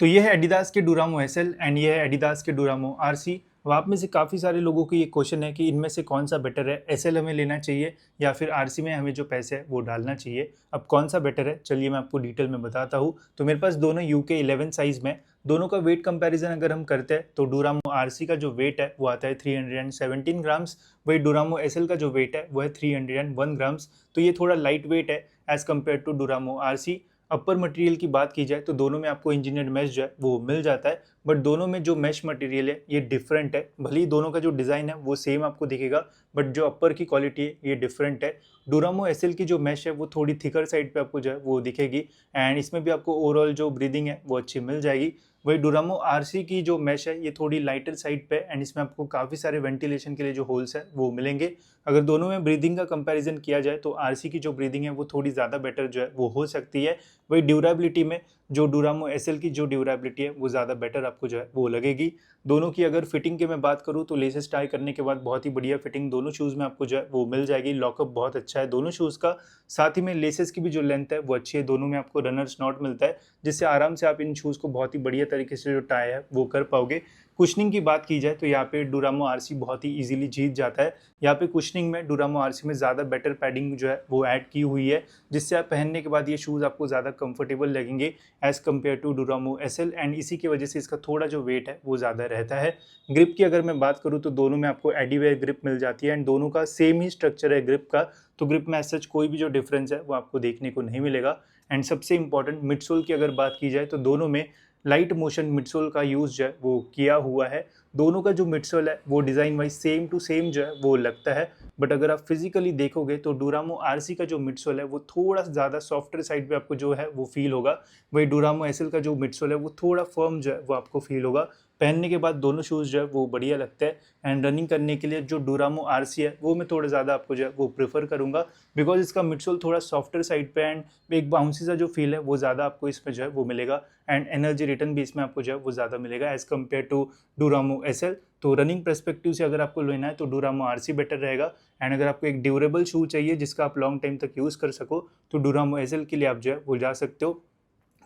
तो ये है एडिडास के डुरामो एसएल एंड ये है एडिडास के डुरामो आरसी। अब आप में से काफ़ी सारे लोगों को ये क्वेश्चन है कि इनमें से कौन सा बेटर है, एसएल हमें लेना चाहिए या फिर आरसी में हमें जो पैसे है वो डालना चाहिए। अब कौन सा बेटर है चलिए मैं आपको डिटेल में बताता हूँ। तो मेरे पास दोनों यूके 11 साइज़ में, दोनों का वेट कंपैरिजन अगर हम करते हैं तो डुरामो आरसी का जो वेट है वो आता है 317 ग्राम्स, वही डुरामो एसएल का जो वेट है वो है 301 ग्राम्स। तो ये थोड़ा लाइट वेट है as compared to Duramo RC. Upper material की बात की जाए तो दोनों में आपको इंजीनियर्ड मैश जो है वो मिल जाता है, बट दोनों में जो मैश मटेरियल है ये डिफरेंट है। भले ही दोनों का जो डिज़ाइन है वो सेम आपको दिखेगा, बट जो अपर की क्वालिटी है ये डिफरेंट है। डुरामो एसएल की जो मैश है वो थोड़ी थिकर साइड पे आपको जो है वो दिखेगी एंड इसमें भी आपको ओवरऑल जो ब्रीदिंग है वो अच्छी मिल जाएगी। वही डुरामो आरसी की जो मैश है ये थोड़ी लाइटर साइड पे एंड इसमें आपको काफ़ी सारे वेंटिलेशन के लिए जो होल्स है वो मिलेंगे। अगर दोनों में ब्रीदिंग का कंपैरिजन किया जाए तो आरसी की जो ब्रीदिंग है वो थोड़ी ज़्यादा बेटर जो है वो हो सकती है। वही ड्यूरेबिलिटी में जो डुरामो एसएल की जो ड्यूरेबिलिटी है वो ज़्यादा बेटर आपको जो है वो लगेगी। दोनों की अगर फिटिंग की मैं बात करूँ तो लेसेस टाई करने के बाद बहुत ही बढ़िया फिटिंग दोनों शूज़ में आपको जो है वो मिल जाएगी। लॉकअप बहुत अच्छा है दोनों शूज़ का, साथ ही में लेसेस की भी जो लेंथ है वो अच्छी है। दोनों में आपको रनर्स नॉट मिलता है जिससे आराम से आप इन शूज़ को बहुत ही बढ़िया तरीके से जो टाई है वो कर पाओगे। कुशनिंग की बात की जाए तो यहाँ पे डुरामो आरसी बहुत ही इजीली जीत जाता है। यहाँ पे कुशनिंग में डुरामो आरसी में ज़्यादा बेटर पैडिंग जो है वो ऐड की हुई है, जिससे आप पहनने के बाद ये शूज़ आपको ज़्यादा कंफर्टेबल लगेंगे as compared to Duramo SL and इसी की वजह से इसका थोड़ा जो वेट है वो ज़्यादा रहता है। ग्रिप की अगर मैं बात करूँ तो दोनों में आपको एडीवेयर ग्रिप मिल जाती है एंड दोनों का सेम ही स्ट्रक्चर है ग्रिप का, तो ग्रिप में सच कोई भी जो डिफरेंस है वो आपको देखने को नहीं मिलेगा। एंड सबसे इंपॉर्टेंट मिडसोल की अगर बात की जाए तो दोनों में लाइट मोशन मिडसोल का यूज़ जो है वो किया हुआ है। दोनों का जो मिडसोल है वो design wise same to same जो है वो लगता है, बट अगर आप फिजिकली देखोगे तो डुरामो आरसी का जो मिडसोल है वो थोड़ा ज़्यादा सॉफ्टर साइड पे आपको जो है वो फील होगा। वही डुरामो एसएल का जो मिडसोल है वो थोड़ा फर्म जो है वो आपको फील होगा। पहनने के बाद दोनों शूज़ जो है वो बढ़िया लगता है एंड रनिंग करने के लिए जो डुरामो आरसी है वो मैं थोड़ा ज़्यादा आपको जो है वो प्रेफर करूँगा, बिकॉज इसका मिडसोल थोड़ा सॉफ्टर साइड पे एंड एक बाउंसी सा जो फील है वो ज़्यादा आपको इसमें जो है वो मिलेगा एंड एनर्जी रिटर्न भी इसमें आपको जो है वो ज़्यादा मिलेगा as compared to Duramo SL. तो रनिंग पर्सपेक्टिव से अगर आपको लेना है तो डुरामो आरसी बेटर रहेगा एंड अगर आपको एक ड्यूरेबल शू चाहिए जिसका आप लॉन्ग टाइम तक यूज़ कर सको तो डुरामो एसएल के लिए आप जो है वो जा सकते हो।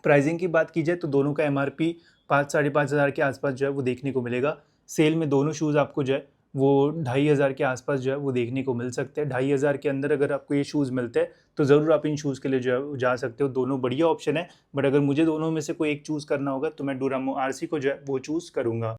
प्राइसिंग की बात की जाए तो दोनों का एमआरपी 5-5.5 हज़ार के आसपास जो है वो देखने को मिलेगा। सेल में दोनों शूज़ आपको जो है वो 2,500 के आसपास जो है वो देखने को मिल सकते हैं। 2,500 के अंदर अगर आपको ये शूज़ मिलते हैं तो ज़रूर आप इन शूज़ के लिए जो है जा सकते हो। दोनों बढ़िया ऑप्शन है, बट अगर मुझे दोनों में से कोई एक चूज़ करना होगा तो मैं डुरामो आरसी को जो है वो चूज़ करूँगा।